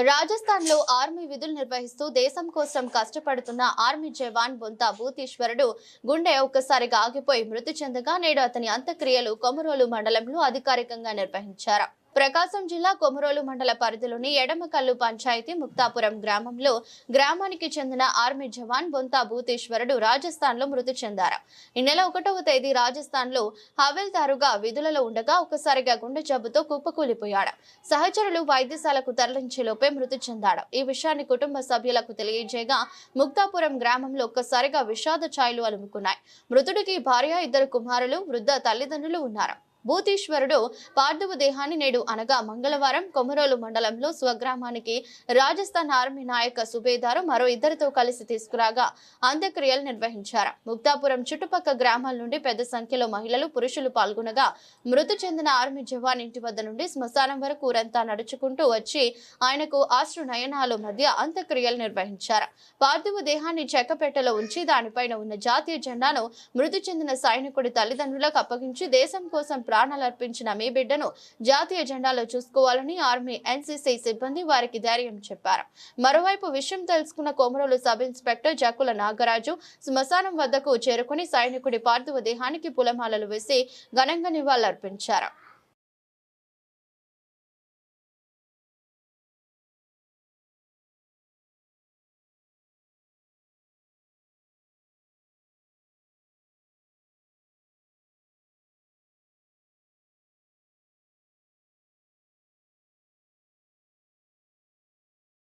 రాజస్థాన్ లో ఆర్మీ విధులు నిర్వహిస్తూ దేశం కోసం కష్టపడుతున్న ఆర్మీ జవాన్ బొంతా భూతీశ్వరుడు గుండె ఒక్కసారిగా ఆగిపోయి మృతి చెందగా నేడు అతని అంత్యక్రియలు కొమరోలు మండలంలో అధికారికంగా నిర్వహించారు. ప్రకాశం జిల్లా కొమరోలు మండల పరిధిలోని ఎడమకల్లు పంచాయతీ ముక్తాపురం గ్రామంలో గ్రామానికి చెందిన ఆర్మీ జవాన్ బొంతా భూతీశ్వరుడు రాజస్థాన్ లో మృతి చెందారు. ఈ నెల 1వ తేదీ రాజస్థాన్ లో హవిల్దారుగా విధులలో ఉండగా ఒక్కసారిగా గుండె జబ్బుతో కుప్పకూలిపోయాడు. సహచరులు వైద్యశాలకు తరలించేలోపే మృతి చెందాడు. ఈ విషయాన్ని కుటుంబ సభ్యులకు తెలియజేయగా ముక్తాపురం గ్రామంలో ఒక్కసారిగా విషాద ఛాయలు అలుముకున్నాయి. మృతుడికి భార్య, 2 కుమారులు, వృద్ధ తల్లిదండ్రులు ఉన్నారు. భూతీశ్వరుడు పార్థివ దేహాన్ని నేడు అనగా మంగళవారం కొమరోలు మండలంలో స్వగ్రామానికి రాజస్థాన్ ఆర్మీ నాయక సుబేదారు మరో 2తో కలిసి తీసుకురాగా అంత్యక్రియలు నిర్వహించారు. ముక్తాపురం చుట్టుపక్కల గ్రామాల నుండి పెద్ద సంఖ్యలో మహిళలు, పురుషులు పాల్గొనగా మృతి చెందిన ఆర్మీ జవాన్ ఇంటి వద్ద నుండి శ్మశానం వరకు ఊరంతా నడుచుకుంటూ వచ్చి ఆయనకు ఆశ్రు నయనాల మధ్య అంత్యక్రియలు నిర్వహించారు. పార్థివ దేహాన్ని చెక్కపెట్టెలో ఉంచి దానిపైన ఉన్న జాతీయ జెండాను మృతి చెందిన సైనికుడి తల్లిదండ్రులకు అప్పగించి దేశం కోసం ప్రాణాలర్పించిన మీ బిడ్డను జాతీయ జెండాలో చూసుకోవాలని ఆర్మీ ఎన్సీసీ సిబ్బంది వారికి ధైర్యం చెప్పారు. మరోవైపు విషయం తెలుసుకున్న కొమరోలు సబ్ ఇన్స్పెక్టర్ జక్కుల నాగరాజు శ్మశానం వద్దకు చేరుకుని సైనికుడి పార్థివ దేహానికి పూలమాలలు వేసి ఘనంగా నివాళులర్పించారు.